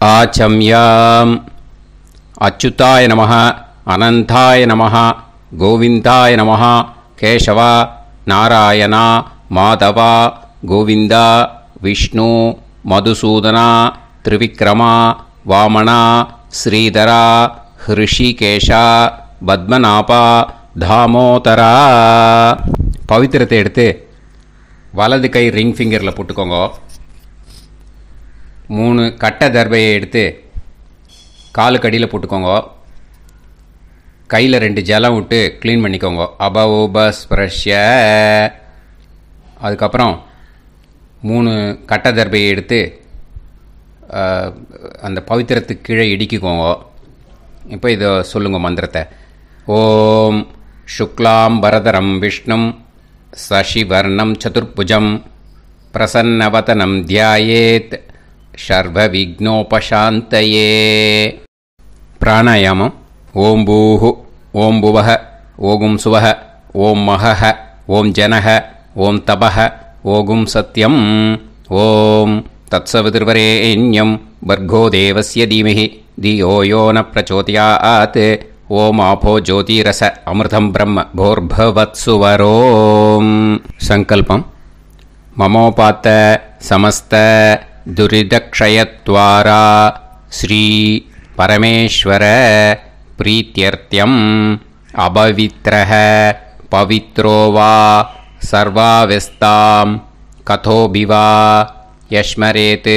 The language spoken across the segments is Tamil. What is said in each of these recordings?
आचम्याम् अच्युताय नमः अनंताय नमः गोविंदाय नमः केशव नारायण माधव गोविंद विष्णु मधुसूदन त्रिविक्रम वामन श्रीधर ऋषिकेश पद्मनाभ दामोदर पवित्रத்தை எடுத்து வலது கை ரிங் ஃபிங்கரில் போட்டுக்கோங்க. 3 கட்டை தர்பையை எடுத்து காலுக்கு அடியில் போட்டுக்கோங்க. கையில் 2 ஜலம் விட்டு க்ளீன் பண்ணிக்கோங்க. அபவோபஸ்பிரஷ்ய. அதுக்கப்புறம் 3 கட்டை தர்பையை எடுத்து அந்த பவித்திரத்துக்கு கீழே இடிக்கிக்கோங்க. இப்போ இதை சொல்லுங்க மந்திரத்தை. ஓம் சுக்லாம் வரதரம் விஷ்ணும் சசிவர்ணம் சதுர்புஜம் பிரசன்னவதனம் தியாயேத் சர்வ விக்னோபசாந்தயே. பிராணாயாமம். ஓம் பூஹு ஓம் புவஹ ஓகும் சுவஹ ஓம் மஹஹ ஓம் ஜனஹ ஓம் தபஹ ஓகும் சத்யம் ஓம் தத்சவிதுர்வரேண்யம் வர்கோ தேவஸ்ய தீமஹி தியோ யோ ந பிரச்சோதயாத் ஓம் ஆபோ ஜோதிரச அமிர்தம் பிரம்ம போர்பவத்சுவரோம். சங்கல்பம். மமோபாத்த சமஸ்த துரிதக்ஷயத்வாரா ஸ்ரீ பரமேஸ்வர பிரீத்யர்த்தியம் அபவித்ரஹ பவித்ரோ வா சர்வாவஸ்தாம் கதோபிவா யஸ்மரேத்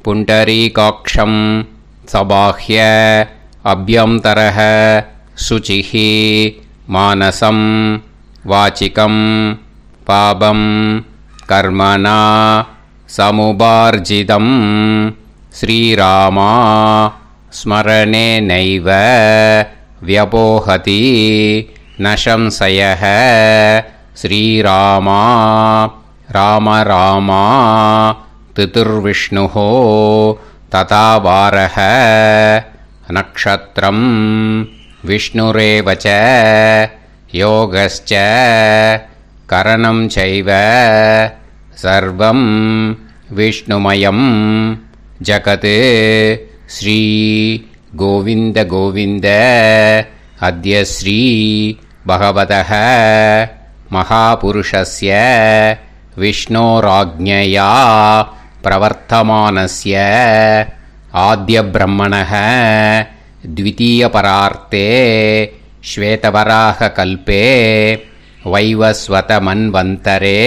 புண்டரீகாக்ஷம் சபாஹ்ய அப்யந்தரஹ சுசிஹ மானசம் வாசிகம் பாபம் கர்மணா சமுபார்ஜிதம் ஸ்ரீராமா ஸ்மரணேனைவ வ்யபோஹதி நசம்சயஹ ஸ்ரீராமா ராம ராமா திதிர்விஷ்ணுஹ ததா வாரஹ நக்ஷத்ரம் விஷ்ணுரேவச யோகஸ்ச கரணம் சைவ சர்வம் விஷ்ணுமயம் ஜகத் ஸ்ரீ கோவிந்த கோவிந்த அத்ய ஸ்ரீ பகவதः மகாபுருஷஸ்ய விஷ்ணோராஜ்ஞயா பிரவர்த்தமானஸ்ய ஆத்ய பிரம்மணः द्वितीयपरार्ते श्वेतवराहकल्पे वैवस्वतमन्वन्तरे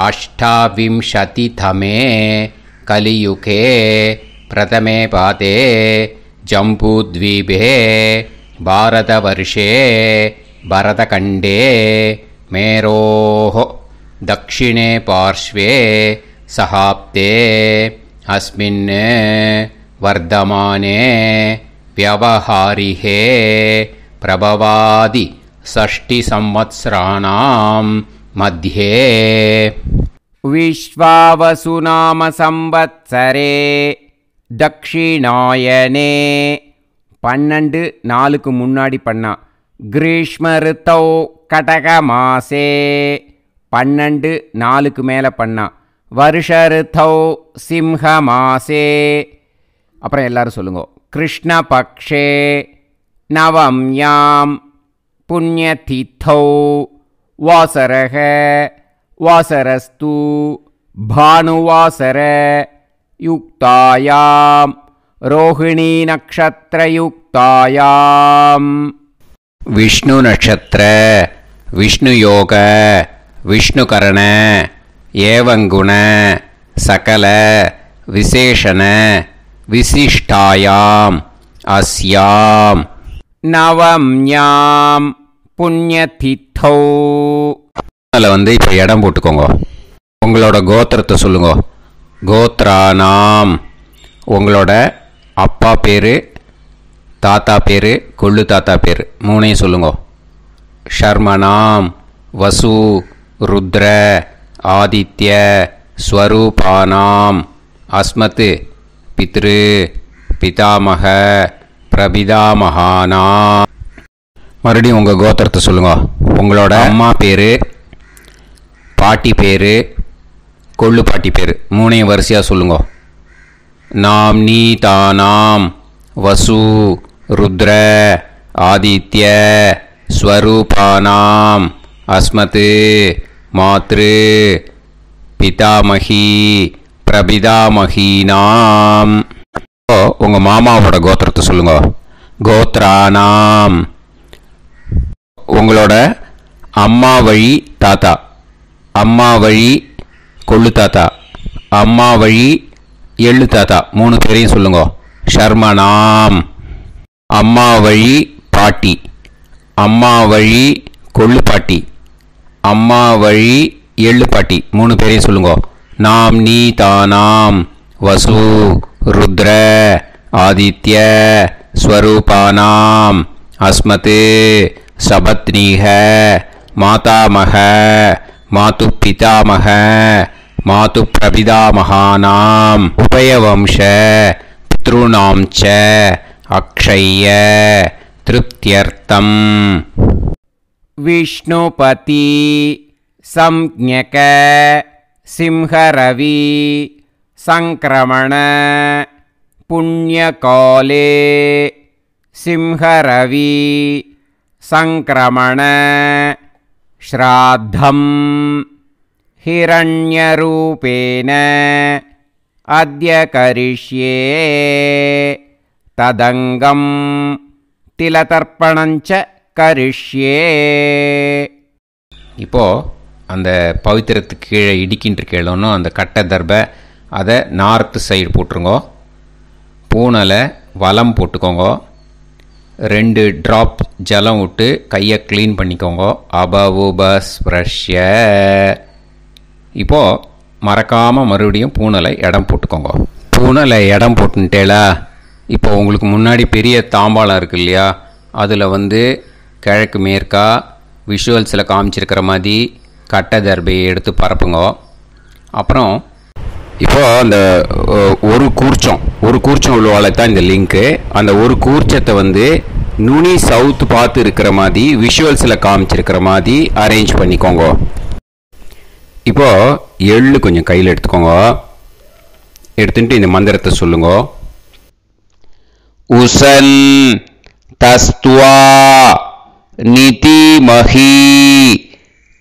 अष्टाविंशतितमे कलियुगे प्रथमे पादे जम्बूद्वीपे भारतवर्षे भरतखण्डे मेरोः दक्षिणे पार्श्वे सहाब्दे अस्मिन् वर्धमाने व्यवहारिहे प्रभवादि षष्टि संवत्सराणां मध्ये विश्वावसुनाम संवत्सरे दक्षिणायने 12 முன்னாடி பண்ணா கிரீஷ்ம ரித்தௌ கடக மாசே 12 மேலே பண்ணா வருஷ ரித்தௌ சிம்ஹ மாசே. அப்புறம் எல்லாரும் சொல்லுங்க. கிருஷ்ண பக்ஷே நவம்யாம் புண்ணியதித்தௌ வாசரக வாசரஸ்து பானுவாசர யுக்தாயாம் ரோஹிணி நக்ஷத்ரயுக்தாயாம் விஷ்ணு நக்ஷத்ர விஷ்ணு யோக விஷ்ணுகரண ஏவங்குண சகல விசேஷண விசிஷ்டாயாம் அஸ்யாம் நவம்யாம் புண்ணியதித்தௌ. அதில் இப்போ இடம் போட்டுக்கோங்க. உங்களோட கோத்திரத்தை சொல்லுங்க. கோத்ரானாம் உங்களோட அப்பா பேர், தாத்தா பேர், கொள்ளு தாத்தா பேர் 3 சொல்லுங்க. ஷர்மனாம் வசு ருத்ர ஆதித்ய ஸ்வரூபானாம் அஸ்மத் பித்ரு பிதாமக பிரபிதாமகானாம். மறுபடியும் உங்கள் கோத்திரத்தை சொல்லுங்க. உங்களோட அம்மா பேர், பாட்டி பேர், கொள்ளு பாட்டி பேர் 3 வரிசையாக சொல்லுங்க. நாம்னீதானாம் வசு ருத்ர ஆதித்ய ஸ்வரூபானாம் அஸ்மத் மாத்ரு பிதாமகி பிரபிதாமகீனாம். உங்கள் மாமாவோட கோத்திரத்தை சொல்லுங்க. கோத்ரானாம். உங்களோட அம்மா வழி தாத்தா, அம்மா வழி கொள்ளு தாத்தா, அம்மா வழி எள்ளு தாத்தா 3 பேரையும் சொல்லுங்க. ஷர்மனாம். அம்மா வழி பாட்டி, அம்மா வழி கொள்ளு பாட்டி, அம்மா வழி எள்ளு பாட்டி 3 பேரையும் சொல்லுங்க. நாம்னீதானாம் வசு ருத்ர ஆதித்ய ஸ்வரூபானாம் அஸ்மத் சபத்னீஹ மாதாமக மாது பிதாமக மாது பிரபிதாமகானாம் உபயவம்ச பித்ருணாம் ச அக்ஷய்ய திருப்தியர்த்தம். விஷ்ணுபதி சம்ஞக சிம்ஹரவி சங்கிரமண புண்ணியகாலே சிம்ஹரவி சங்கிரமண ஸ்ராத்தம் ஹிரண்யரூபேன அத்ய கரிஷ்யே ததங்கம் திலதர்ப்பணஞ்ச கரிஷ்யே. இப்போது அந்த பவித்திரத்துக்கு கீழே இடிக்கின்ற கேளோன்னு அந்த கட்டை தர்பை அதை நார்த்து சைடு போட்டுருங்க. பூனலை வலம் போட்டுக்கோங்க. 2 ட்ராப் ஜலம் விட்டு கையை க்ளீன் பண்ணிக்கோங்க. அபவுபஸ்ப்ரஷ்ய. இப்போது மறக்காமல் மறுபடியும் பூனலை இடம் போட்டுக்கோங்க. பூனலை இடம் போட்டுட்டேலா. இப்போ உங்களுக்கு முன்னாடி பெரிய தாம்பாளம் இருக்குது இல்லையா, அதில் கிழக்கு மேற்கா விஷுவல்ஸில் காமிச்சிருக்கிற மாதிரி கட்டை தர்பையை எடுத்து பரப்புங்க. அப்புறம் இப்போது அந்த ஒரு கூர்ச்சம் உள்ளவாளை தான் இந்த லிங்க்கு. அந்த ஒரு கூர்ச்சத்தை நுனி சவுத்து பார்த்து இருக்கிற மாதிரி விஷுவல்ஸில் காமிச்சிருக்கிற மாதிரி அரேஞ்ச் பண்ணிக்கோங்க. இப்போது எள்ளு கொஞ்சம் கையில் எடுத்துக்கோங்க. எடுத்துட்டு இந்த மந்திரத்தை சொல்லுங்க. உசன் தஸ்துவா நிதிமஹி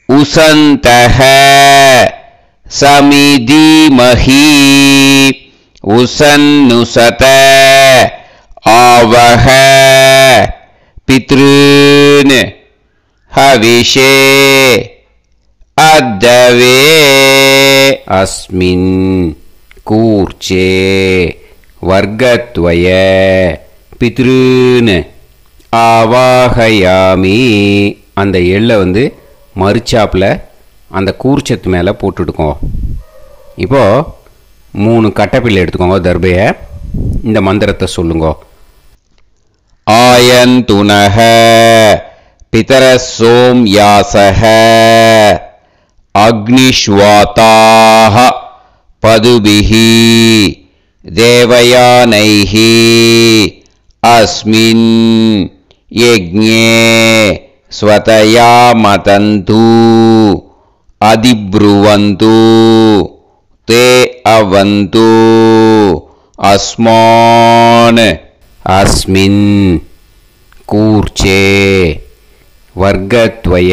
உசந்தஹ சமிதிமஹி உசன்னுசத ஆவஹ பித்ருன் ஹவிஷே அத்தவே அஸ்மின் கூர்ச்சே வர்க்கத்வய பித்ருன் ஆவாஹயாமி. அந்த எள்ளை மறுச்சாப்பில் அந்த கூர்ச்சத்து மேலே போட்டுடுக்கோங்க. இப்போது 3 கட்டைப்பிள்ளை எடுத்துக்கோங்க. தர்பையை இந்த மந்திரத்தை சொல்லுங்க. ஆயந்துனஹ பிதர சோம்யாசஹ அக்னிஷ்வாதாஹ பதுபிஹி தேவயானைஹி அஸ்மின் யஜ்ஞே ஸ்வதயா மதந்து அதிப்ருவந்து தே அவது அஸ்மான் அஸ்மின் கூர்ச்சே வர்க்கத்வய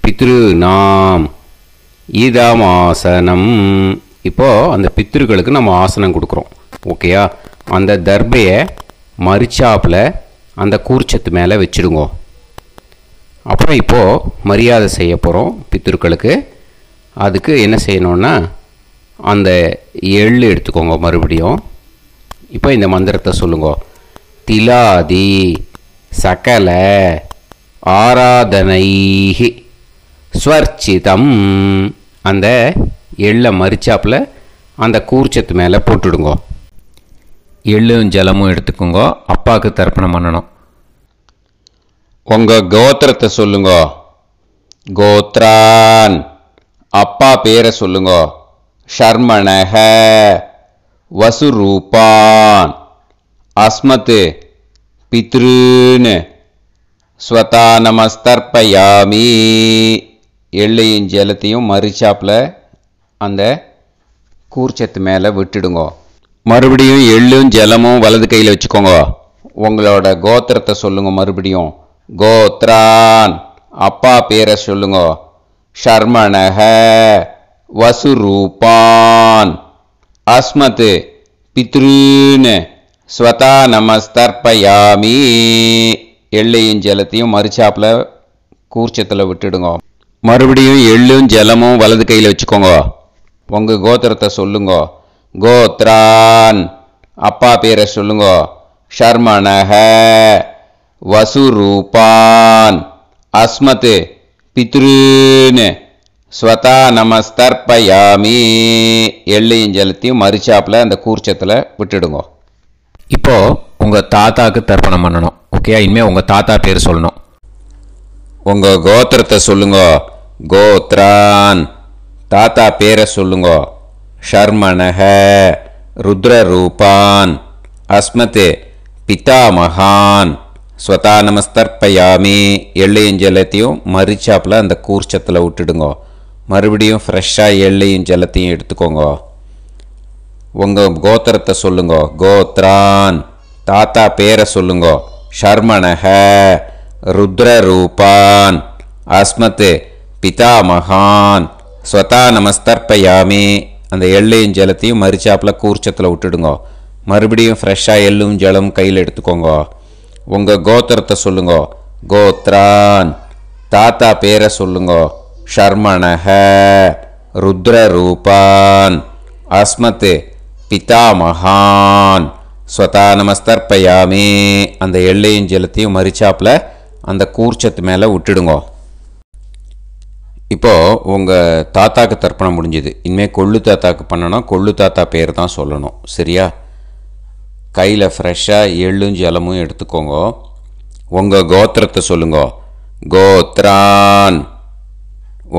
பித்ருநாம் இதமாசனம். இப்போது அந்த பித்ருக்களுக்கு நம்ம ஆசனம் கொடுக்குறோம். ஓகேயா? அந்த தர்பையை மறுச்சாப்பில் அந்த கூர்ச்சத்து மேலே வச்சுடுங்க. அப்புறம் இப்போது மரியாதை செய்ய போகிறோம் பித்ருக்களுக்கு. அதுக்கு என்ன செய்யணுன்னா அந்த எள்ளு எடுத்துக்கோங்க. மறுபடியும் இப்போ இந்த மந்திரத்தை சொல்லுங்க. திலாதி சகல ஆராதனைஹி ஸ்வர்ச்சிதம். அந்த எள்ளை மரிச்சாப்பில் அந்த கூர்ச்சத்து மேலே போட்டுடுங்க. எள்ளும் ஜலமும் எடுத்துக்கோங்க. அப்பாவுக்கு தர்ப்பணம் பண்ணணும். உங்கள் கோத்திரத்தை சொல்லுங்க. கோத்ரான். அப்பா பேரை சொல்லுங்க. ஷர்மணஹ வசுரூபான் அஸ்மத் பித்ருன் ஸ்வதா நமஸ்தர்ப்பயாமி. எள்ளையும் ஜலத்தையும் மறுச்சாப்பில் அந்த கூர்ச்சத்து மேலே விட்டுடுங்க. மறுபடியும் எள்ளும் ஜலமும் வலது கையில் வச்சுக்கோங்க. உங்களோட கோத்திரத்தை சொல்லுங்க. மறுபடியும் கோத்ரான், அப்பா பேரை சொல்லுங்க. ஷர்மணஹ, வசுரூபான், அஸ்மத், பித்ருன், ஸ்வதா நமஸ்தர்ப்பயாமி. எள்ளையும் ஜலத்தையும் மறுச்சாப்பில் கூர்ச்சத்தில் விட்டுடுங்க. மறுபடியும் எள்ளும் ஜலமும் வலது கையில் வச்சுக்கோங்க. உங்கள் கோத்திரத்தை சொல்லுங்க. கோத்ரான், அப்பா பேரை சொல்லுங்க. ஷர்மணஹ, வசுரூபான், அஸ்மத், பித்ருன், ஸ்வதா நமஸ்தர்ப்பயாமி. எள்ளையும் ஜலத்தையும் மறுச்சாப்பில் அந்த கூர்ச்சத்தில் விட்டுடுங்க. இப்போ உங்கள் தாத்தாவுக்கு தர்ப்பணம் பண்ணணும். ஓகே, இனிமேல் உங்கள் தாத்தா பேர் சொல்லணும். உங்கள் கோத்திரத்தை சொல்லுங்க. கோத்ரான், தாத்தா பேரை சொல்லுங்க. ஷர்மணஹ, ருத்ரரூபான், அஸ்மத், பிதாமகான், ஸ்வதா நமஸ்தர்ப்பயாமி. எள்ளையும் ஜலத்தையும் மரிச்சாப்பில் அந்த கூர்ச்சத்தில் விட்டுடுங்க. மறுபடியும் ஃப்ரெஷ்ஷாக எள்ளையும் ஜலத்தையும் எடுத்துக்கோங்க. உங்கள் கோத்திரத்தை சொல்லுங்க. கோத்ரான், தாத்தா பேரை சொல்லுங்க. ஷர்மணஹ, ருத்ரரூபான், அஸ்மத், பிதாமகான், ஸ்வதா நமஸ்தர்ப்பயாமி. அந்த எள்ளையும் ஜலத்தையும் மரிச்சாப்பில் கூர்ச்சத்தில் விட்டுடுங்க. மறுபடியும் ஃப்ரெஷ்ஷாக எள்ளும் ஜலம் கையில் எடுத்துக்கோங்க. உங்கள் கோத்திரத்தை சொல்லுங்க. கோத்ரான், தாத்தா பேரை சொல்லுங்க. ஷர்மணஹ, ருத்ரரூபான், அஸ்மத், பிதாமகான், ஸ்வதா நமஸ்தர்ப்பயாமி. அந்த எள்ளையும் ஜலத்தையும் மரிச்சாப்பில் அந்த கூர்ச்சத்து மேலே விட்டுடுங்க. இப்போது உங்கள் தாத்தாக்கு தர்ப்பணம் முடிஞ்சுது. இனிமேல் கொள்ளு தாத்தாக்கு பண்ணணும். கொள்ளு தாத்தா பேர் தான் சொல்லணும். சரியா? கையில் ஃப்ரெஷ்ஷாக எள்ளும் ஜலமும் எடுத்துக்கோங்க. உங்கள் கோத்திரத்தை சொல்லுங்க. கோத்ரான்,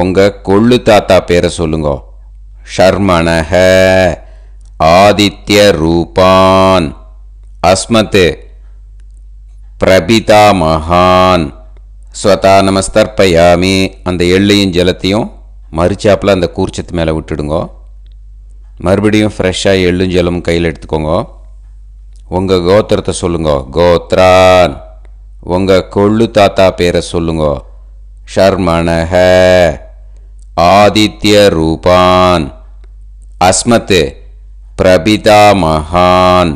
உங்கள் கொள்ளு தாத்தா பேரை சொல்லுங்க. ஷர்மணஹ, ஆதித்ய ரூபான், அஸ்மத், பிரபிதாமகான், ஸ்வதா நமஸ்தர்ப்பயாமி. அந்த எள்ளையும் ஜலத்தையும் மரிச்சாப்பில் அந்த கூர்ச்சத்து மேலே விட்டுடுங்க. மறுபடியும் ஃப்ரெஷ்ஷாக எள்ளும் ஜலமும் கையில் எடுத்துக்கோங்க. உங்கள் கோத்திரத்தை சொல்லுங்க. கோத்ரான், உங்கள் கொள்ளு தாத்தா பேரை சொல்லுங்க. ஷர்மணஹ, ஆதித்ய ரூபான், அஸ்மத், பிரபிதாமகான்,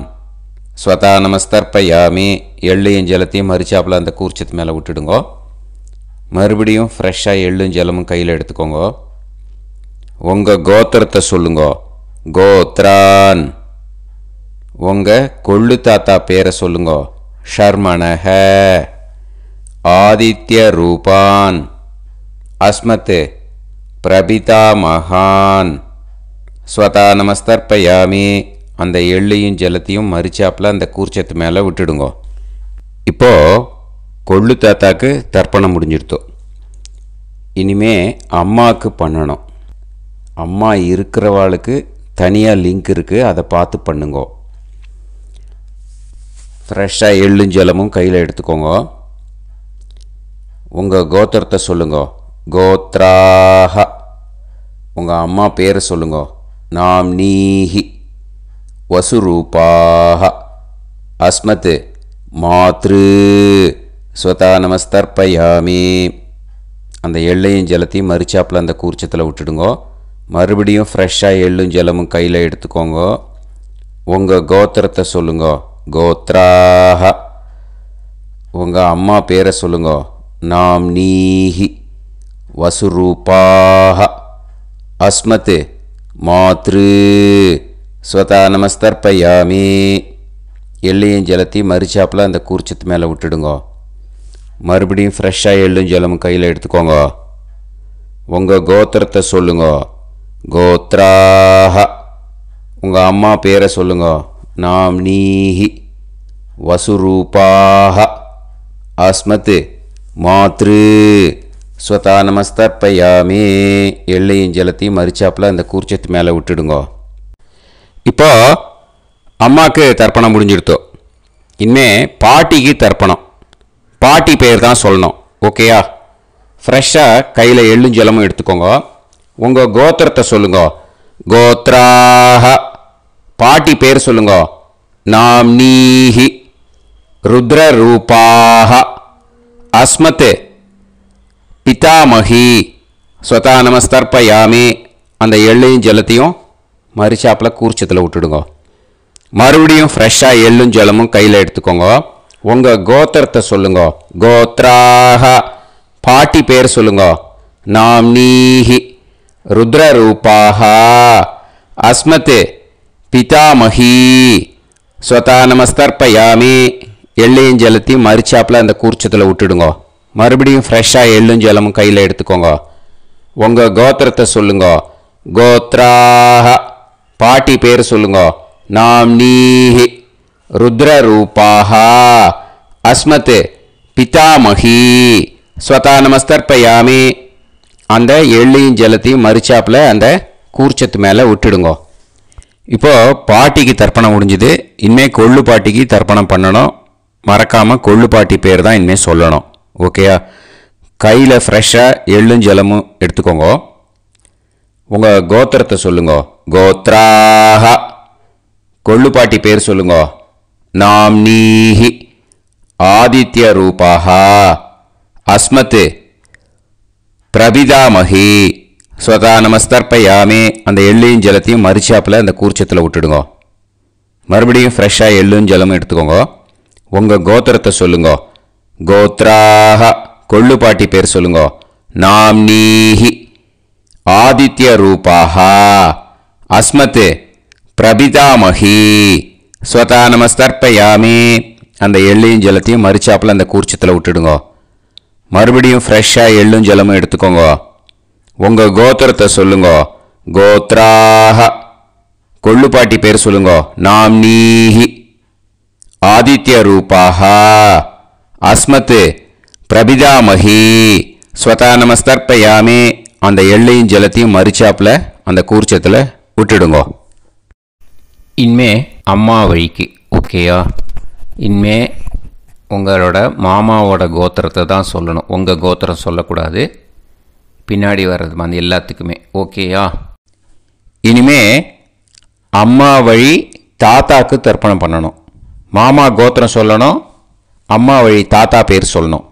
ஸ்வதா நமஸ்தர்ப்பயாமி. எள்ளையும் ஜலத்தையும் மரிச்சாப்பில் அந்த கூர்ச்சத்து மேலே விட்டுடுங்க. மறுபடியும் ஃப்ரெஷ்ஷாக எள்ளும் ஜலமும் கையில் எடுத்துக்கோங்க. உங்கள் கோத்திரத்தை சொல்லுங்க. கோத்ரான், உங்கள் கொள்ளு தாத்தா பேரை சொல்லுங்க. ஷர்மணஹ, ஆதித்ய ரூபான், அஸ்மத், பிரபிதாமகான், ஸ்வதா நமஸ்தர்ப்பயாமி. அந்த எள்ளையும் ஜலத்தையும் மரிச்சாப்பில் அந்த கூர்ச்சத்து மேலே விட்டுடுங்க. இப்போது கொள்ளு தாத்தாக்கு தர்ப்பணம் முடிஞ்சிருத்தோம். இனிமே அம்மாவுக்கு பண்ணணும். அம்மா இருக்கிறவாளுக்கு தனியாக லிங்க் இருக்குது, அதை பார்த்து பண்ணுங்க. ஃப்ரெஷ்ஷாக எள்ளும் ஜலமும் கையில் எடுத்துக்கோங்க. உங்கள் கோத்திரத்தை சொல்லுங்க. கோத்ராஹ, உங்கள் அம்மா பேரை சொல்லுங்க. நாம்னீஹி, வசுரூபாஹ, அஸ்மத், மாத்ரு, ஸ்வதா நமஸ்தர்ப்பயாமி. அந்த எள்ளையும் ஜலத்தையும் மரிச்சாப்பில் அந்த கூர்ச்சத்தில் விட்டுடுங்க. மறுபடியும் ஃப்ரெஷ்ஷாக எள்ளும் ஜலமும் கையில் எடுத்துக்கோங்க. உங்கள் கோத்திரத்தை சொல்லுங்க. கோத்ராஹ, உங்கள் அம்மா பேரை சொல்லுங்க. நாம்னீஹி, வசுரூபாஹ, அஸ்மத், மாத்ரு, ஸ்வதா நமஸ்தர்ப்பயாமி. எள்ளையும் ஜலத்தையும் மரிச்சாப்பில் அந்த கூர்ச்சத்து மேலே விட்டுடுங்க. மறுபடியும் ஃப்ரெஷ்ஷாக எள்ளும் ஜலமும் கையில் எடுத்துக்கோங்க. உங்கள் கோத்திரத்தை சொல்லுங்க. கோத்ராஹ, உங்கள் அம்மா பேரை சொல்லுங்க. நாம்னீஹி, வசுரூபாஹ, அஸ்மத், மாத்ரு, ஸ்வதா நமஸ்தர்ப்பயாமி. எள்ளையும் ஜலத்தையும் மரிச்சாப்பில் அந்த கூர்ச்சத்து மேலே விட்டுடுங்க. இப்போ அம்மாவுக்கு தர்ப்பணம் முடிஞ்சிடுத்தோம். இனிமே பாட்டிக்கு தர்ப்பணம். பாட்டி பேர் தான் சொல்லணும். ஓகேயா? ஃப்ரெஷ்ஷாக கையில் எள்ளும் ஜலமும் எடுத்துக்கோங்க. உங்கள் கோத்திரத்தை சொல்லுங்க. கோத்ராஹ பாட்டி பேர் சொல்லுங்க. நாம்னீஹி ருத்ரரூபாஹ அஸ்மத் பிதாமகி ஸ்வதா நமஸ்தர்ப்பயாமி. அந்த எள்ளையும் ஜலத்தையும் மரிச்சாப்பில் கூர்ச்சத்தில் விட்டுடுங்க. மறுபடியும் ஃப்ரெஷ்ஷாக எள்ளும் ஜலமும் கையில் எடுத்துக்கோங்க. உங்கள் கோத்திரத்தை சொல்லுங்க. கோத்ராஹ பாட்டி பேர் சொல்லுங்க. நாம்னீஹி ருத்ரரூபாஹ அஸ்மத் பிதாமகி ஸ்வதா நமஸ்தர்ப்பயாமி. எள்ளையும் ஜலத்தையும் மரிச்சாப்பில் அந்த கூர்ச்சத்தில் விட்டுடுங்க. மறுபடியும் ஃப்ரெஷ்ஷாக எள்ளும் ஜலமும் கையில் எடுத்துக்கோங்க. உங்கள் கோத்திரத்தை சொல்லுங்க. கோத்ராஹ பாட்டி பேர் சொல்லுங்க. நாம்னீஹி ருத்ரரூபாஹ அஸ்மத் பிதாமகி ஸ்வதா நமஸ்தர்ப்பயாமி. அந்த எள்ளையும் ஜலத்தையும் மரிச்சாப்பில் அந்த கூர்ச்சத்து மேலே விட்டுடுங்க. இப்போது பாட்டிக்கு தர்ப்பணம் முடிஞ்சுது. இனிமேல் கொள்ளு பாட்டிக்கு தர்ப்பணம் பண்ணணும். மறக்காமல் கொள்ளு பாட்டி பேர் தான் இனிமேல் சொல்லணும். ஓகேயா? கையில் ஃப்ரெஷ்ஷாக எள்ளும் ஜலமும் எடுத்துக்கோங்க. உங்கள் கோத்திரத்தை சொல்லுங்க. கோத்ராஹ கொள்ளு பாட்டி பேர் சொல்லுங்க. நாம்னீஹி ஆதித்ய ரூபாஹ அஸ்மத் பிரபிதாமகி ஸ்வதா நமஸ்தர்ப்பயாமி. அந்த எள்ளையும் ஜலத்தையும் மரிச்சாப்பில் அந்த கூர்ச்சத்தில் விட்டுடுங்க. மறுபடியும் ஃப்ரெஷ்ஷாக எள்ளும் ஜலமும் எடுத்துக்கோங்க. உங்கள் கோத்திரத்தை சொல்லுங்க. கோத்ராஹ கொள்ளு பாட்டி பேர் சொல்லுங்க. நாம்னீஹி ஆதித்ய ரூபாஹ அஸ்மத் பிரபிதாமகி ஸ்வதா நமஸ்தர்ப்பயாமி. அந்த எள்ளையும் ஜலத்தையும் மரிச்சாப்பில் அந்த கூர்ச்சத்தில் விட்டுடுங்க. மறுபடியும் ஃப்ரெஷ்ஷாக எள்ளும் ஜலமும் எடுத்துக்கோங்க. உங்கள் கோத்திரத்தை சொல்லுங்க. கோத்ராஹ கொள்ளு பாட்டி பேர் சொல்லுங்க. நாம்னீஹி ஆதித்ய ரூபாஹ அஸ்மத் பிரபிதாமகி ஸ்வதா நமஸ்தர்ப்பயாமி. அந்த எள்ளையும் ஜலத்தையும் மரிச்சாப்பில் அந்த கூர்ச்சத்தில் விட்டுடுங்க. இனிமே அம்மா வழிக்கு. ஓகேயா? இனிமே உங்களோட மாமாவோட கோத்திரத்தை தான் சொல்லணும். உங்கள் கோத்திரம் சொல்லக்கூடாது. பின்னாடி வர்றது வந்து எல்லாத்துக்குமே. ஓகேயா? இனிமே அம்மா வழி தாத்தாக்கு தர்ப்பணம் பண்ணணும். மாமா கோத்திரம் சொல்லணும். அம்மா வழி தாத்தா பேர் சொல்லணும்.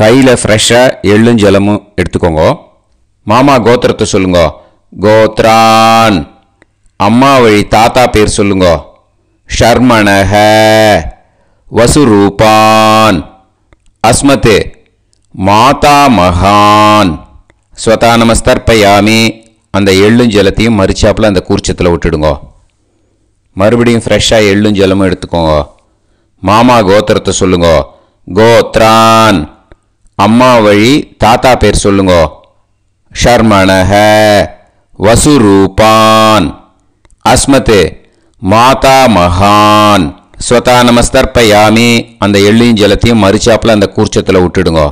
கையில் ஃப்ரெஷ்ஷாக எள்ளும் ஜலமும் எடுத்துக்கோங்க. மாமா கோத்திரத்தை சொல்லுங்க. கோத்ரான் அம்மா வழி தாத்தா பேர் சொல்லுங்க. ஷர்மணஹ வசுரூபான் அஸ்மத் மாதாமகான் ஸ்வதா நமஸ்தர்ப்பயாமி. அந்த எள்ளும் ஜலத்தையும் மரிச்சாப்பில் அந்த கூர்ச்சத்தில் விட்டுடுங்க. மறுபடியும் ஃப்ரெஷ்ஷாக எள்ளும் ஜலமும் எடுத்துக்கோங்க. மாமா கோத்திரத்தை சொல்லுங்க. கோத்ரான் அம்மா வழி தாத்தா பேர் சொல்லுங்க. ஷர்மணஹ வசுரூபான் அஸ்மத் மாதாமகான் ஸ்வதா நமஸ்தர்ப்பயாமி. அந்த எள்ளையும் ஜலத்தையும் மரிச்சாப்பில் அந்த கூர்ச்சத்தில் விட்டுடுங்க.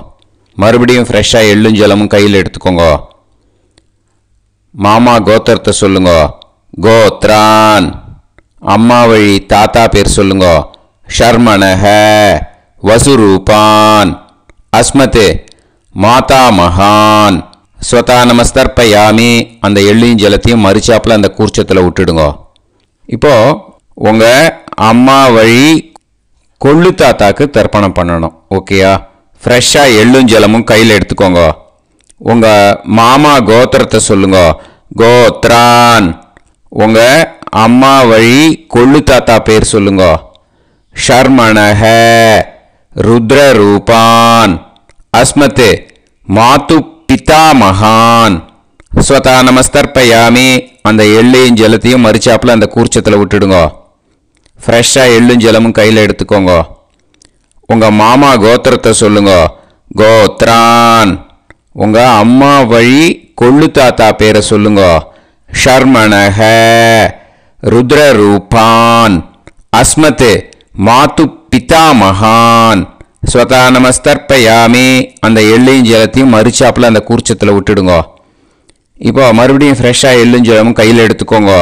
மறுபடியும் ஃப்ரெஷ்ஷாக எள்ளும் ஜலமும் கையில் எடுத்துக்கோங்க. மாமா கோத்திரத்தை சொல்லுங்க. கோத்ரான் அம்மா வழி தாத்தா பேர் சொல்லுங்க. ஷர்மணஹ வசுரூபான் அஸ்மத் மாதாமகான் ஸ்வதா நமஸ்தர்ப்பயாமி. அந்த எள்ளையும் ஜலத்தையும் மரிச்சாப்பில் அந்த கூர்ச்சத்தில் விட்டுடுங்க. இப்போது உங்கள் அம்மா வழி கொள்ளு தாத்தாக்கு தர்ப்பணம் பண்ணணும். ஓகேயா? ஃப்ரெஷ்ஷாக எள்ளும் ஜலமும் கையில் எடுத்துக்கோங்க. உங்கள் மாமா கோத்திரத்தை சொல்லுங்க. கோத்ரான் உங்கள் அம்மா வழி கொள்ளு தாத்தா பேர் சொல்லுங்க. ஷர்மணஹ ருத்ரரூபான் அஸ்மத் மாது பிதாமகான் ஸ்வதா நமஸ்தர்ப்பயாமி. அந்த எள்ளையும் ஜலத்தையும் மரிச்சாப்பில் அந்த கூர்ச்சத்தில் விட்டுடுங்க. ஃப்ரெஷ்ஷாக எள்ளும் ஜலமும் கையில் எடுத்துக்கோங்க. உங்கள் மாமா கோத்திரத்தை சொல்லுங்க. கோத்ரான் உங்கள் அம்மா வழி கொள்ளு தாத்தா பேரை சொல்லுங்க. ஷர்மணஹ ருத்ரரூபான் அஸ்மத் மாது பிதாமகான் ஸ்வதா நமஸ்தர்ப்பயாமி. அந்த எள்ளையும் ஜலத்தையும் மரிச்சாப்பில் அந்த கூர்ச்சத்தில் விட்டுடுங்க. இப்போ மறுபடியும் ஃப்ரெஷ்ஷாக எள்ளும் ஜலமும் கையில் எடுத்துக்கோங்க.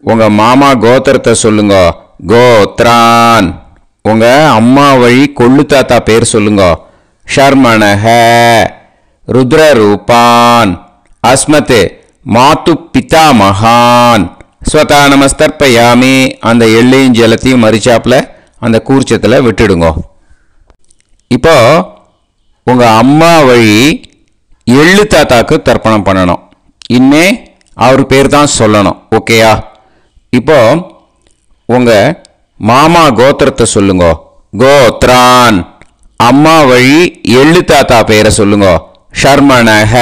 உங்கள் மாமா கோத்திரத்தை சொல்லுங்க. கோத்ரான் உங்கள் அம்மா வழி கொள்ளு தாத்தா பேர் சொல்லுங்க. ஷர்மணஹ ருத்ரரூபான் அஸ்மத் மாத்து பிதாமகான் ஸ்வதா நமஸ்தர்ப்பயாமி. அந்த எள்ளையும் ஜலத்தையும் மறிச்சாப்புல அந்த கூர்ச்சத்தில் விட்டுடுங்க. இப்போ உங்கள் அம்மா வழி எள்ளு தாத்தாக்கு தர்ப்பணம் பண்ணணும். இனிமே அவர் பேர் தான் சொல்லணும். ஓகேயா? இப்போ உங்கள் மாமா கோத்திரத்தை சொல்லுங்க. கோத்ரான். அம்மா வழி எள்ளு தாத்தா பேரை சொல்லுங்க. ஷர்மணஹ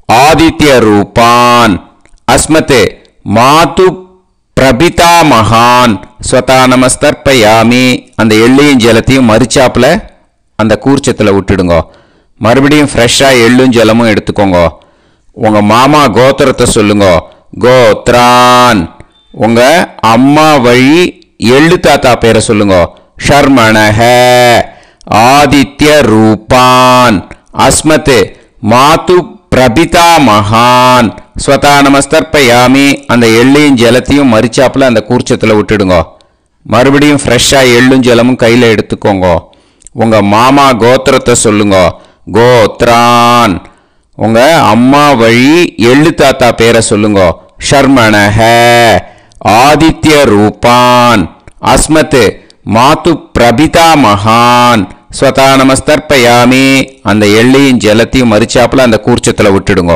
ஆதித்ய ரூபான் அஸ்மத் மாது பிரபிதா மகான் ஸ்வதா நமஸ்தர்ப்பயாமி. அந்த எள்ளையும் ஜலத்தையும் மறிச்சாப்புல அந்த கூர்ச்சத்தில் விட்டுடுங்க. மறுபடியும் ஃப்ரெஷ்ஷாக எள்ளும் ஜலமும் எடுத்துக்கோங்க. உங்கள் மாமா கோத்திரத்தை சொல்லுங்க. கோத்ரான். உங்கள் அம்மா வழி எள்ளு தாத்தா பேரை சொல்லுங்க. ஷர்மணஹ ஆதித்ய ரூபான் அஸ்மத் மாது பிரபிதா மகான் ஸ்வதா நமஸ்தர்ப்பயாமி. அந்த எள்ளையும் ஜலத்தையும் மறிச்சாப்புல அந்த கூர்ச்சத்தில் விட்டுடுங்க. மறுபடியும் ஃப்ரெஷ்ஷாக எள்ளும் ஜலமும் கையில் எடுத்துக்கோங்க. உங்கள் மாமா கோத்திரத்தை சொல்லுங்க. கோத்ரான். உங்கள் அம்மா வழி எள்ளு தாத்தா பேரை சொல்லுங்க. ஷர்மணஹ ஆதித்ய ரூபான் அஸ்மத் மாது பிரபிதா மகான் ஸ்வதா நமஸ்தர்ப்பயாமி. அந்த எள்ளையும் ஜலத்தையும் மறிச்சாப்புல அந்த கூர்ச்சத்தில் விட்டுடுங்க.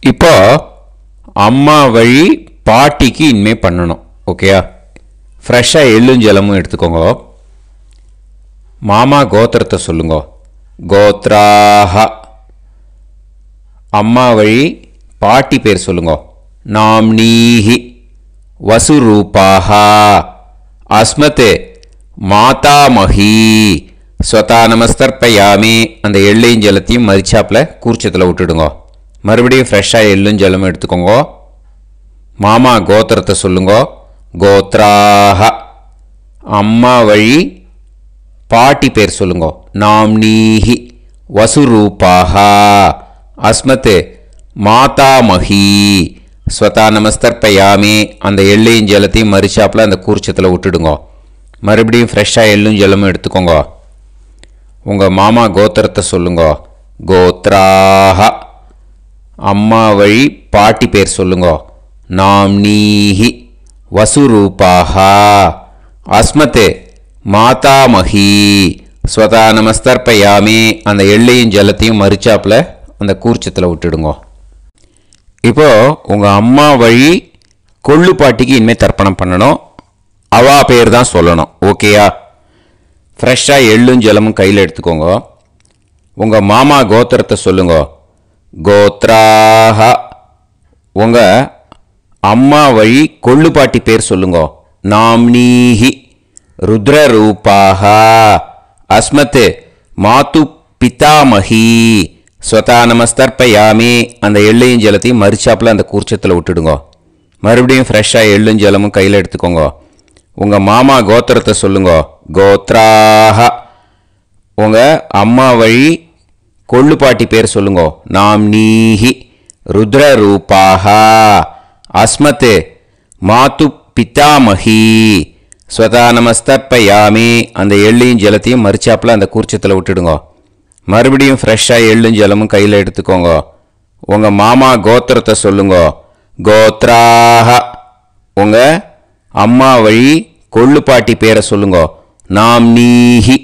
இப்போ அம்மா வழி பாட்டிக்கு இனிமே பண்ணணும். ஓகேயா? ஃப்ரெஷ்ஷாக எள்ளும் ஜலமும் எடுத்துக்கோங்க. மாமா கோத்திரத்தை சொல்லுங்க. கோத்ராஹ. அம்மா வழி பாட்டி பேர் சொல்லுங்க. நாம்னீஹி வசுரூபாஹ அஸ்மத் மாதாமஹி ஸ்வதா நமஸ்தர்ப்பயாமி. அந்த எள்ளையும் ஜலத்தையும் மறிச்சாப்புல கூர்ச்சத்தில் விட்டுடுங்க. மறுபடியும் ஃப்ரெஷ்ஷாக எள்ளும் ஜலமும் எடுத்துக்கோங்க. மாமா கோத்திரத்தை சொல்லுங்க. கோத்ராஹ. அம்மா வழி பாட்டி பேர் சொல்லுங்க. நாம்னீஹி வசுரூபாஹ அஸ்மத் மாதாமஹி ஸ்வதா நமஸ்தர்ப்பயாமி. அந்த எள்ளையும் ஜலத்தையும் மறிச்சாப்புல அந்த கூர்ச்சத்தில் விட்டுடுங்க. மறுபடியும் ஃப்ரெஷ்ஷாக எள்ளும் ஜலமும் எடுத்துக்கோங்க. உங்கள் மாமா கோத்திரத்தை சொல்லுங்க. கோத்ராஹ. அம்மா வழி பாட்டி பேர் சொல்லுங்க. நாம்னீஹி வசுரூபாஹ அஸ்மத் மாதாமஹி ஸ்வதா நமஸ்தர்ப்பயாமி. அந்த எள்ளையும் ஜலத்தையும் மறிச்சாப்புல அந்த கூர்ச்சத்தில் விட்டுடுங்க. இப்போ உங்கள் அம்மா வழி கொள்ளு பாட்டிக்கு இனிமேல் தர்ப்பணம் பண்ணணும். அவா பேர் தான் சொல்லணும். ஓகேயா? ஃப்ரெஷ்ஷாக எள்ளும் ஜலமும் கையில் எடுத்துக்கோங்க. உங்கள் மாமா கோத்திரத்தை சொல்லுங்க. கோத்ராஹ. உங்கள் அம்மா வழி கொள்ளு பாட்டி பேர் சொல்லுங்க. நாம்னீஹி ருத்ரரூபாஹ அஸ்மத் மாது பிதாமஹி ஸ்வதா நமஸ்தர்ப்பயாமி. அந்த எள்ளையும் ஜலத்தையும் மறிச்சாப்புல அந்த கூர்ச்சத்தில் விட்டுடுங்க. மறுபடியும் ஃப்ரெஷ்ஷாக எள்ளும் ஜலமும் கையில் எடுத்துக்கோங்க. உங்கள் மாமா கோத்திரத்தை சொல்லுங்க. கோத்ராஹ. உங்கள் அம்மா வழி கொள்ளு பாட்டி பேர் சொல்லுங்க. நாம்னீஹி ருத்ரரூபாஹ அஸ்மத் மாது பிதாமஹி ஸ்வதா நமஸ்தர்ப்பயாமி. அந்த எள்ளையும் ஜலத்தையும் மறிச்சாப்புல அந்த கூர்ச்சத்தில் விட்டுடுங்க. மறுபடியும் ஃப்ரெஷ்ஷாக எள்ளும் ஜலமும் கையில் எடுத்துக்கோங்க. உங்கள் மாமா கோத்திரத்தை சொல்லுங்க. கோத்ராஹ. உங்கள் அம்மா வழி கொள்ளு பாட்டி பேரை சொல்லுங்க. நாம்னீஹி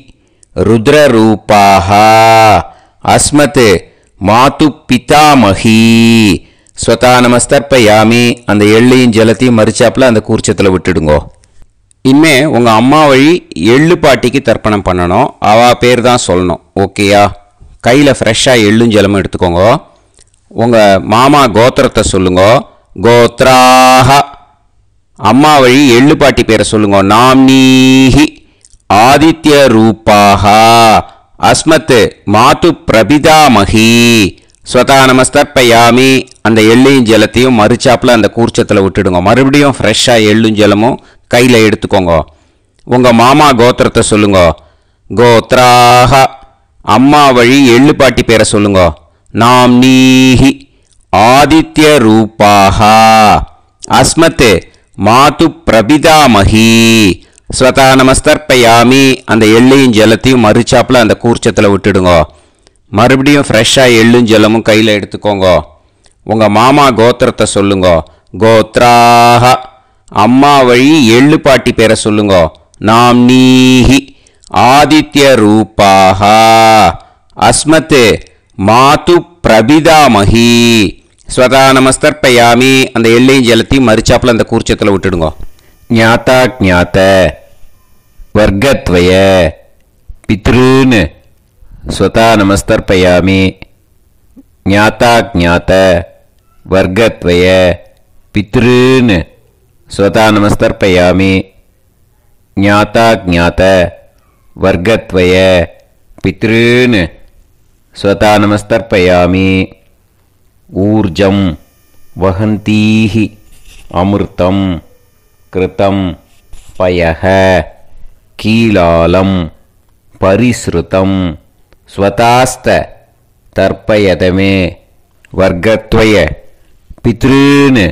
ருத்ரரூபாஹ அஸ்மத் மாது பிதாமஹி ஸ்வதா நமஸ்தர்ப்பயாமி. அந்த எள்ளையும் ஜலத்தையும் மறிச்சாப்புல அந்த கூர்ச்சத்தில் விட்டுடுங்க. இனிமே உங்கள் அம்மா வழி எள்ளு பாட்டிக்கு தர்ப்பணம் பண்ணணும். அவா பேர் தான் சொல்லணும். ஓகேயா? கையில் ஃப்ரெஷ்ஷாக எள்ளும் ஜலமும் எடுத்துக்கோங்க. உங்கள் மாமா கோத்திரத்தை சொல்லுங்க. கோத்ராஹ. அம்மா வழி எள்ளு பாட்டி பேரை சொல்லுங்க. நாம்னீஹி ஆதித்ய ரூபாஹ அஸ்மத் மாது பிரபிதாமஹி ஸ்வதா நமஸ்தர்ப்பயாமி. அந்த எள்ளையும் ஜலத்தையும் மறிச்சாப்புல அந்த கூர்ச்சத்தில் விட்டுடுங்க. மறுபடியும் ஃப்ரெஷ்ஷாக எள்ளும் ஜலமும் கையில் எடுத்துக்கோங்க. உங்கள் மாமா கோத்திரத்தை சொல்லுங்க. கோத்ராஹ. அம்மா வழி எள்ளு பாட்டி பேரை சொல்லுங்க. நாம்னீஹி ஆதித்ய ரூபாஹ அஸ்மத் மாது பிரபிதாமஹி ஸ்வதா நமஸ்தர்ப்பயாமி. அந்த எள்ளையும் ஜலத்தையும் மறிச்சாப்புல அந்த கூர்ச்சத்தில் விட்டுடுங்க. மறுபடியும் ஃப்ரெஷ்ஷாக எள்ளும் ஜலமும் கையில் எடுத்துக்கோங்க. உங்கள் மாமா கோத்திரத்தை சொல்லுங்க. கோத்ராஹ. அம்மா வழி எள்ளு பாட்டி பேரை சொல்லுங்க. நாம்னீஹி. ஆதித்ய ரூபாக. அஸ்மத் மாது பிரபிதாமஹி. ஸ்வதா நமஸ்தர்ப்பயாமி. அந்த எள்ளையும் ஜலத்தையும் மறிச்சாப்பில் அந்த கூர்ச்சத்தில் விட்டுடுங்க. ஞாதா ஞாத வர்க்கத்வய பித்ருன் ஸ்வதா நமஸ்தர்ப்பயாமி. ஞாதா ஞாத வர்க்கத்வய பித்ருன் ஸ்வதா நமஸ்தர்ப்பயாமி. ஞாதா ஞாத வர்க்கத்வய பித்ருன் ஸ்வதா நமஸ்தர்ப்பயாமி. ஊர்ஜம் வஹந்தீஹி அமிர்தம் கிருதம் பயஹ கீலாலம் பரிஸ்ருதம் ஸ்வதாஸ்த தர்ப்பயதமே. வர்க்கத்வய பித்ருன்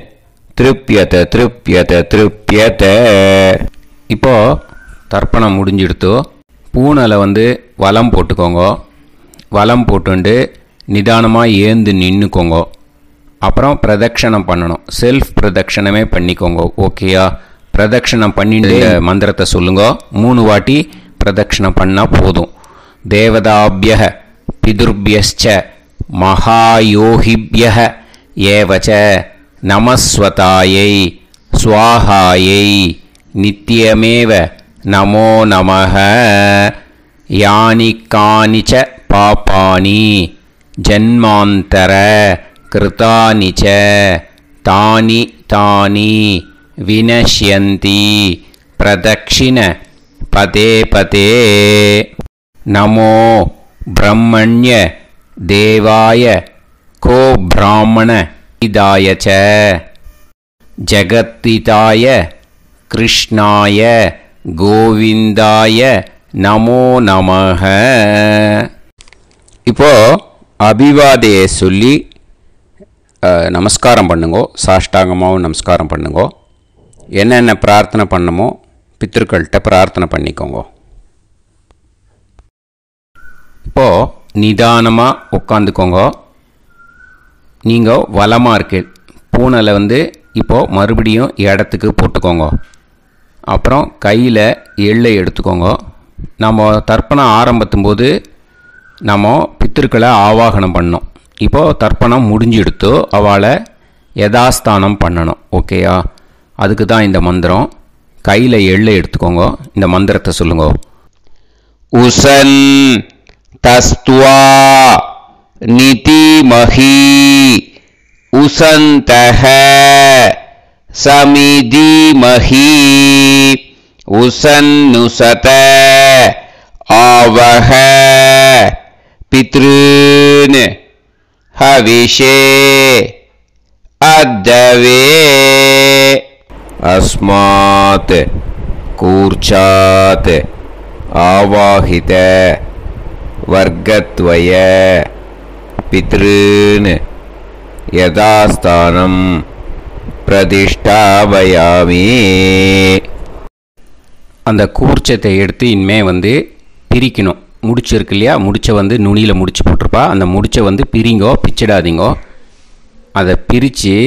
திருப்யத திருப்யத திருப்யத. இப்போ தர்ப்பணம் முடிஞ்சிடுத்தோ. பூனலை வலம் போட்டுக்கோங்க. வலம் போட்டுண்டு நிதானமாக ஏந்து நின்றுக்கோங்க. அப்புறம் பிரதட்சணம் பண்ணணும். செல்ஃப் பிரதட்சணமே பண்ணிக்கோங்க. ஓகேயா? பிரதட்சணம் பண்ணிட்டு மந்திரத்தை சொல்லுங்க. 3 வாட்டி பிரதட்சணம் பண்ணால் போதும். தேவதாபிய பிதுர்பியஸ்ச மகாயோகிபிய ஏவச்ச நமஸ்வதாயை ஸ்வாஹாயை நித்யமேவ நமோ நமஹ. யானி கானிச்ச பாபானி ஜன்மாந்தர கிருதானிச்ச தானி தானி வினஷ்யந்தி பிரதக்ஷிண பதே பதே. நமோ பிரம்மண்ய தேவாய கோ பிராமண இதாய ச ஜகத்திதாய கிருஷ்ணாய கோவிந்தாய நமோ நமஹ. இப்போ அபிவாதையை சொல்லி நமஸ்காரம் பண்ணுங்கோ. சாஷ்டாங்கமாகவும் நமஸ்காரம் பண்ணுங்கோ. என்னென்ன பிரார்த்தனை பண்ணமோ பித்திருக்கள்கிட்ட பிரார்த்தனை பண்ணிக்கோங்க. இப்போது நிதானமாக உட்காந்துக்கோங்க. நீங்கள் வலமாக இருக்கு பூனலை இப்போது மறுபடியும் இடத்துக்கு போட்டுக்கோங்க. அப்புறம் கையில் எள்ளை எடுத்துக்கோங்க. நம்ம தர்ப்பணம் ஆரம்பித்தும் போது நம்ம பித்திருக்களை ஆவாகனம் பண்ணோம். இப்போது தர்ப்பணம் முடிஞ்செடுத்து அவளை யதாஸ்தானம் பண்ணணும். ஓகேயா? அதுக்கு தான் இந்த மந்திரம். கையில் எள்ளை எடுத்துக்கோங்க. இந்த மந்திரத்தை சொல்லுங்க. உசன் தஸ்துவா நிதிமஹி உசந்தஹ சமிதிமஹி உசன்னுசத ஆவஹ பித்ருன் ஹவிஷே அத்தவே. அஸ்மாத் கூர்ச்சாத் ஆவாஹித வர்க்கத்வய பித்ருன் யதாஸ்தானம் பிரதிஷ்டாபயாமி. அந்த கூர்ச்சத்தை எடுத்து இனிமே பிரிக்கணும். முடிச்சிருக்கு இல்லையா? முடிச்சை நுனியில் முடிச்சு போட்டிருப்பா. அந்த முடிச்சை பிரிங்கோ, பிச்சிடாதீங்கோ. அதை பிரித்து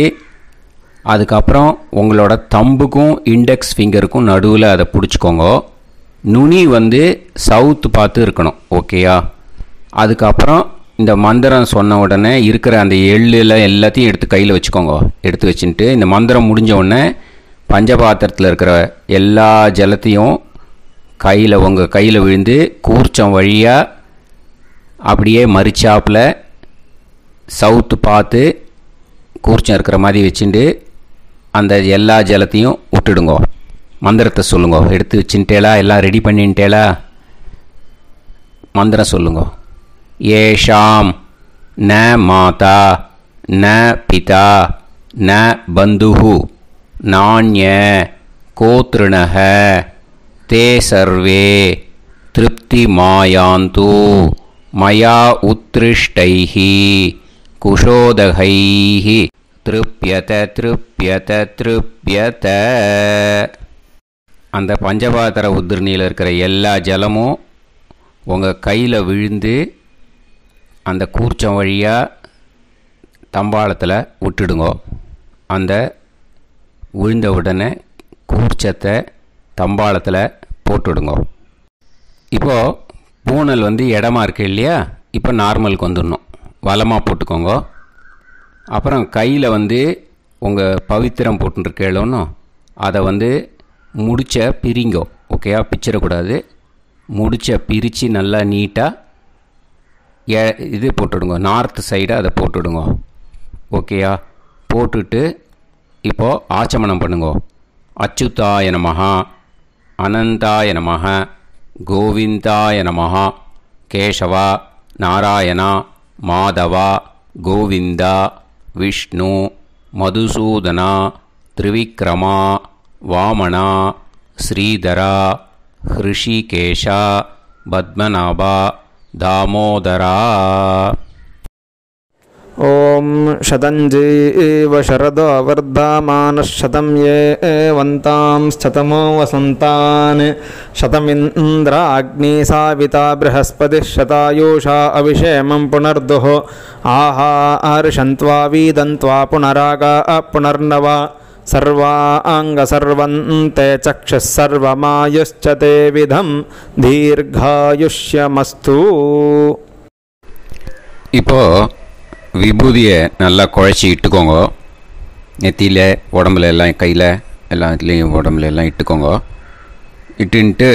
அதுக்கப்புறம் உங்களோட தம்புக்கும் இண்டெக்ஸ் ஃபிங்கருக்கும் நடுவில் அதை பிடிச்சிக்கோங்க. நுனி சவுத்து பார்த்து இருக்கணும். ஓகேயா? அதுக்கப்புறம் இந்த மந்திரம் சொன்ன உடனே இருக்கிற அந்த எள்ளில் எல்லாத்தையும் எடுத்து கையில் வச்சுக்கோங்க. எடுத்து வச்சுட்டு இந்த மந்திரம் முடிஞ்ச உடனே பஞ்சபாத்திரத்தில் இருக்கிற எல்லா ஜலத்தையும் உங்கள் கையில் விழுந்து கூர்ச்சம் வழியாக அப்படியே மறிச்சாப்பில் சவுத்து பார்த்து கூர்ச்சம் இருக்கிற மாதிரி வச்சுட்டு அந்த எல்லா ஜலத்தையும் விட்டுடுங்கோ. மந்திரத்தை சொல்லுங்க. எடுத்து வச்சுட்டேலா? எல்லாம் ரெடி பண்ணிட்டேலா? மந்திரம் சொல்லுங்க. ஏஷாம் ந மாதா ந பிதா ந பந்துஹு நாண்ய கோத்ருணஹ தே சர்வே திருப்தி மாயாந்து மயா உத்ருஷ்டைஹி குஷோதகைஹி திருப்யத திருப்யத திருப்யத. அந்த பஞ்சபாத்திர உதிர்ணியில் இருக்கிற எல்லா ஜலமும் உங்கள் கையில் விழுந்து அந்த கூர்ச்சம் வழியாக தம்பாளத்தில் விட்டுடுங்கோ. அந்த விழுந்த உடனே கூர்ச்சத்தை தம்பாளத்தில் போட்டுடுங்கோ. இப்போது பூனல் இடமா இருக்கு இல்லையா, இப்போ நார்மலுக்கு வந்துடணும். வலமாக போட்டுக்கோங்க. அப்புறம் கையில் உங்கள் பவித்திரம் போட்டுருக்கேளோன்னு அதை முடிச்ச பிரிங்கோ. ஓகேயா, பிச்சிடக்கூடாது. முடிச்ச பிரித்து நல்லா நீட்டாக இது போட்டுடுங்க. நார்த் சைடு அதை போட்டுடுங்க. ஓகேயா, போட்டுட்டு இப்போது ஆச்சமனம் பண்ணுங்க. அச்சுதாய நமஹ, அனந்தாய நமஹ, கோவிந்தாய நமஹ, கேசவா, நாராயணா, மாதவா, கோவிந்தா, விஷ்ணு, மதுசூதனா, திரிவிக்ரமா, வாமனா, ஸ்ரீதரா, ஹிருஷிகேஷா, பத்மநாபா, தாமோதரா. ஓம் शतञ्जीव शरदो वर्धमानः शतं ये वन्तां शतमो वसन्तान् शतमिन्द्राग्नी साविता बृहस्पतिः शतायुषा अभिषेमं पुनर्दुः आहार्षन्त्वा वीदन्त्वा पुनरागा पुनर्नव सर्वाङ्गसर्वन्ते चक्षुः सर्वमायुश्च ते विधं दीर्घायुष्यमस्तु. இப்போது விபூதியை நல்லா குழச்சி இட்டுக்கோங்க. நெத்தியில், உடம்புல எல்லாம், கையில் எல்லாத்துலேயும் உடம்புல எல்லாம் இட்டுக்கோங்க. இட்டுன்ட்டு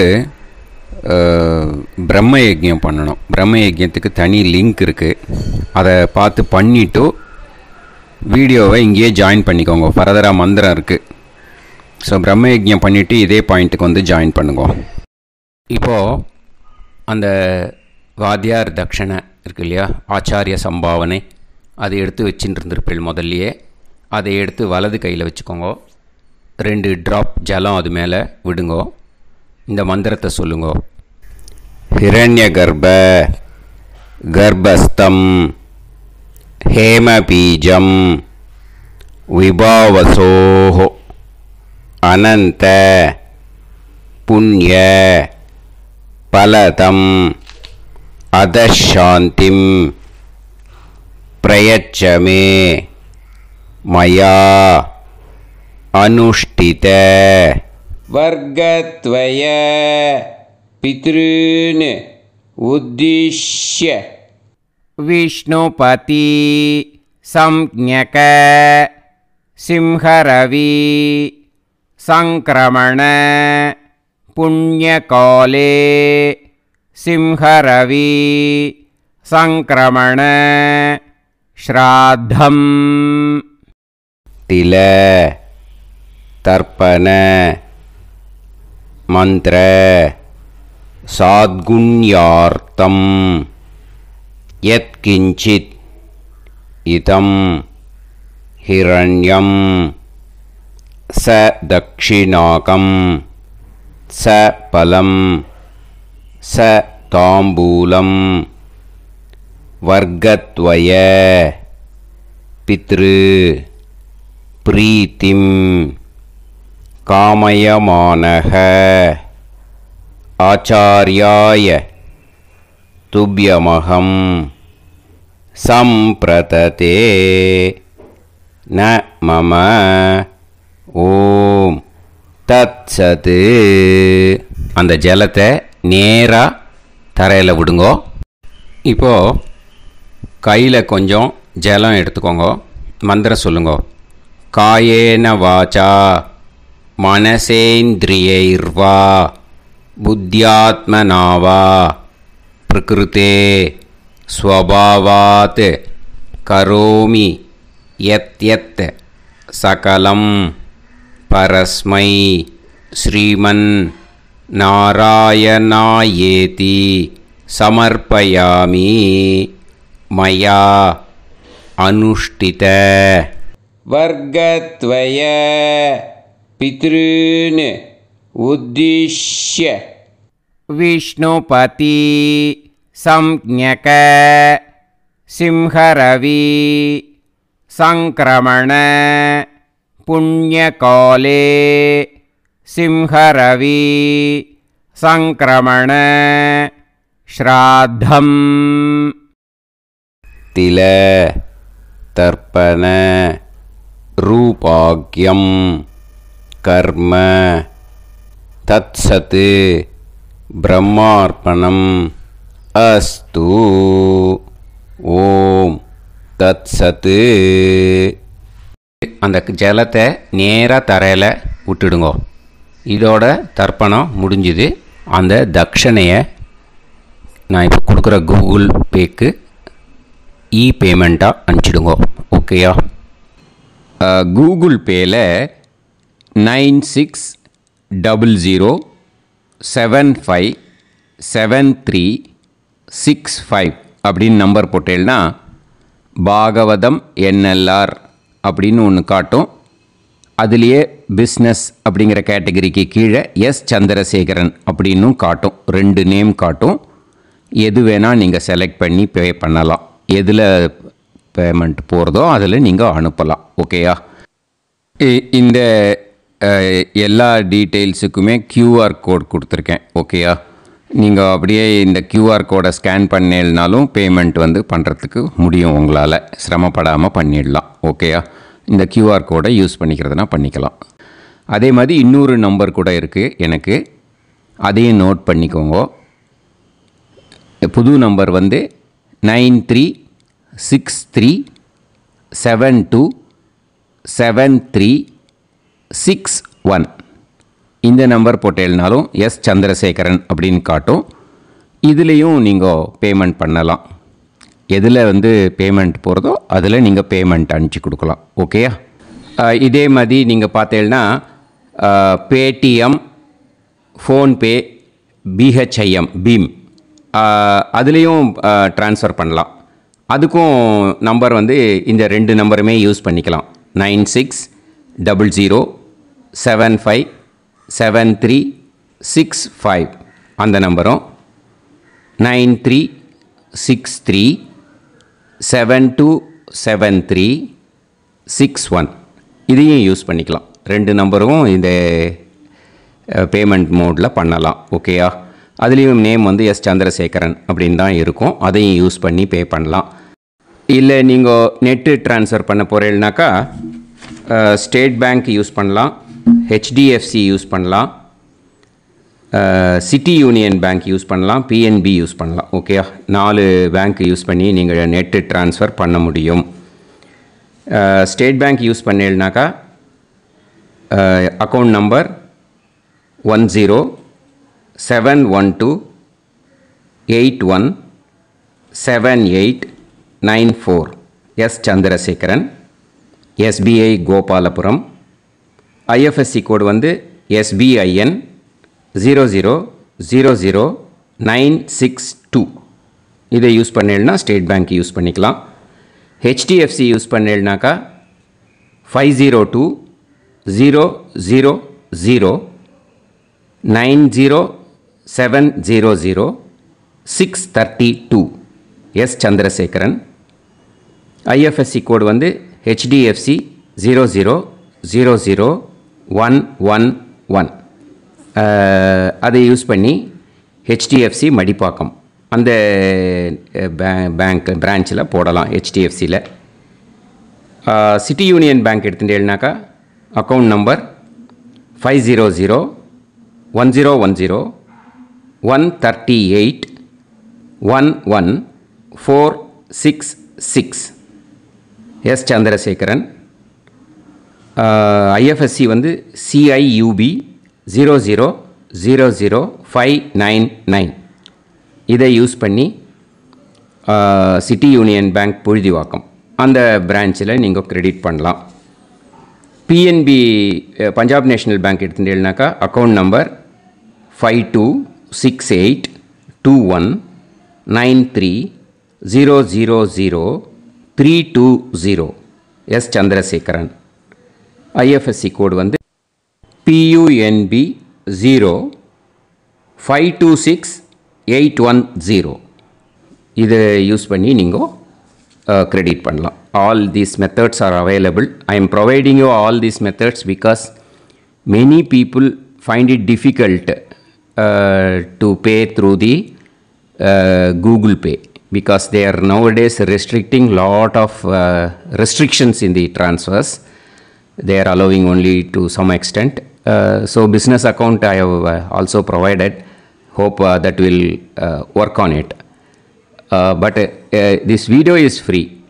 பிரம்ம யஜ்யம் பண்ணணும். பிரம்ம யஜ்யத்துக்கு தனி லிங்க் இருக்குது. அதை பார்த்து பண்ணிவிட்டு வீடியோவை இங்கேயே ஜாயின் பண்ணிக்கோங்க. ஃபர்தராக மந்திரம் இருக்குது. ஸோ பிரம்ம யஜ்யம் பண்ணிவிட்டு இதே பாயிண்ட்டுக்கு ஜாயின் பண்ணுங்க. இப்போது அந்த வாத்தியார் தட்சணை இருக்கு இல்லையா, ஆச்சாரிய சம்பாவனை, அதை எடுத்து வச்சுட்டு இருந்திருப்பேன் முதல்லையே. அதை எடுத்து வலது கையில் வச்சுக்கோங்க. 2 ட்ராப் ஜலம் அது மேலே விடுங்கோ. இந்த மந்திரத்தை சொல்லுங்கோ. ஹிரண்ய கர்ப்ப கர்ப்பஸ்தம் ஹேமபீஜம் விபாவசோஹோ அனந்த புண்ணிய பலதம் அதசாந்திம் பிரயச்சமே மயா அனுஷ்டித வர்க்கத்வய பித்ருன் உத்திஷ்ய விஷ்ணுபதி சம்ஞக சிம்ஹரவி சங்கிரமண புண்ணியகாலே சிம்ஹரவி சங்கிரமண ஸ்ராத்தம் தில தர்ப்பண மந்திர சாத்குண்யார்த்தம் யத்கிஞ்சித் இதம் ஹிரண்யம் ச தக்ஷிணாகம் ச பலம் ச தாம்பூலம் வர்க்கத்வய பித்ரு பிரீத்திம் காமயமானஹ ஆச்சார்யாய துப்யமகம் சம்பிரததே ந மம. ஓம் தத்சத். அந்த ஜலத்தை நேராக தரையில் விடுங்கோ. இப்போது கையில் கொஞ்சம் ஜலம் எடுத்துக்கோங்க. மந்திரம் சொல்லுங்க. காயேன வாச்சா மனசேந்திரியைர்வா புத்தியாத்மனாவா பிரகிருதே ஸ்வபாவாத் கரோமி யத் யத் சகலம் பரஸ்மை ஸ்ரீமன் நாராயணாயேதி சமர்ப்பயாமி மயா அனுஷ்டித வர்க்கத்வய பித்ருன் உத்திஷ்ய விஷ்ணுபதி சம்ஞக சிம்ஹரவி சங்கிரமண புண்ணியகாலே சிம்ஹரவி சங்கிரமண ஸ்ராத்தம் தில தர்ப்பண ரூபாக்யம் கர்ம தத்சத் பிரம்மார்ப்பணம் அஸ்து. ஓம் தத்சத். அந்த ஜலத்தை நேராக தரையில் விட்டுடுங்கோ. இதோட தர்ப்பணம் முடிஞ்சுது. அந்த தட்சணையை நான் இப்போ கொடுக்குற கூகுள் பேக்கு பேமெண்ட்டாக அனுப்பிச்சிடுங்கோ. ஓகேயா? கூகுள் பேயில் 9600757365 அப்படின்னு நம்பர் போட்டேன்னா பாகவதம் NLR அப்படின்னு ஒன்று காட்டும். அதுலேயே பிஸ்னஸ் அப்படிங்கிற கேட்டகரிக்கு கீழே எஸ் சந்திரசேகரன் அப்படின்னும் காட்டும். 2 நேம் காட்டும். எது வேணால் நீங்கள் செலக்ட் பண்ணி பே பண்ணலாம். எதில் பேமெண்ட் போகிறதோ அதில் நீங்கள் அனுப்பலாம். ஓகேயா? இந்த எல்லா டீட்டெயில்ஸுக்குமே QR கோட் கொடுத்துருக்கேன். ஓகேயா? நீங்கள் அப்படியே இந்த QR கோடை ஸ்கேன் பண்ணேனாலும் பேமெண்ட் பண்ணுறதுக்கு முடியும். உங்களால் சிரமப்படாமல் பண்ணிடலாம். ஓகேயா? இந்த QR கோடை யூஸ் பண்ணிக்கிறதுனா பண்ணிக்கலாம். அதே மாதிரி இன்னொரு நம்பர் கூட இருக்குது எனக்கு. அதையும் நோட் பண்ணிக்கோங்க. புது நம்பர் 9363727361. இந்த நம்பர் போட்டேனாலும் எஸ் சந்திரசேகரன் அப்படின்னு காட்டும். இதுலேயும் நீங்கள் பேமெண்ட் பண்ணலாம். எதில் பேமெண்ட் போகிறதோ அதில் நீங்கள் பேமெண்ட் அனுப்பிச்சி கொடுக்கலாம். ஓகேயா? இதே மாதிரி நீங்கள் பார்த்தேன்னா பேடிஎம், ஃபோன்பே, BHIM பீம் அதுலேயும் ட்ரான்ஸ்ஃபர் பண்ணலாம். அதுக்கும் நம்பர் இந்த 2 நம்பருமே யூஸ் பண்ணிக்கலாம். 9600757365 அந்த நம்பரும் 9363727361 இதையும் யூஸ் பண்ணிக்கலாம். 2 நம்பரும் இந்த பேமெண்ட் மோடில் பண்ணலாம். ஓகேயா? அதுலேயும் நேம் எஸ் சந்திரசேகரன் அப்படின்னு தான் இருக்கும். அதையும் யூஸ் பண்ணி பே பண்ணலாம். இல்லை நீங்கள் நெட்டு ட்ரான்ஸ்ஃபர் பண்ண போகிறீங்கனாக்கா ஸ்டேட் பேங்க் யூஸ் பண்ணலாம், HDFC யூஸ் பண்ணலாம், சிட்டி யூனியன் பேங்க் யூஸ் பண்ணலாம், PNB யூஸ் பண்ணலாம். ஓகேயா? 4 பேங்க் யூஸ் பண்ணி நீங்கள் நெட்டு ட்ரான்ஸ்ஃபர் பண்ண முடியும். ஸ்டேட் பேங்க் யூஸ் பண்ணீங்கனாக்கா account number 1071281789 S Chandrasekaran, SBI Gopalapuram. IFSC code SBIN 0000962. இதை யூஸ் பண்ணேன்னா ஸ்டேட் பேங்க் யூஸ் பண்ணிக்கலாம். HDFC யூஸ் பண்ணேன்னாக்கா 5020090700 S Chandrasekaran. IFSC code HDFC 0000111. அதை யூஸ் பண்ணி HDFC மடிப்பாக்கம் அந்த பேங்க் பிரான்ச்சில் போடலாம். HDFCயில் சிட்டி யூனியன் பேங்க் எடுத்துட்டேன்னாக்கா account number 500101381146 S Chandrasekaran. IFSC CIUB 0000599. இதை யூஸ் பண்ணி சிட்டி யூனியன் பேங்க் புழுதிவாக்கம் அந்த பிரான்ச்சில் நீங்கள் கிரெடிட் பண்ணலாம். PNB பஞ்சாப் நேஷ்னல் பேங்க் எடுத்துட்டேன்னாக்கா account number 52682193000320 S Chandrasekaran. IFSC code PUNB 0526810. இதை யூஸ் பண்ணி நீங்கள் கிரெடிட் பண்ணலாம். All these methods are available. I am providing you all these methods because many people find it difficult to pay through the Google Pay. because they are nowadays restricting lot of restrictions in the transfers. They are allowing only to some extent. So business account I have also provided. Hope that will work on it. But this video is free.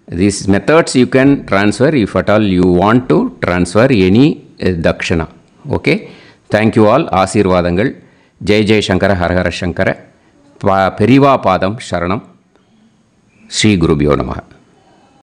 These methods you can transfer if at all you want to transfer any dakshana. Okay. Thank you all. Aasirvadangal. Jai Jai Shankara Har Har Shankara. Periva Padam Sharanam. Shri Gurubhyo Namaha.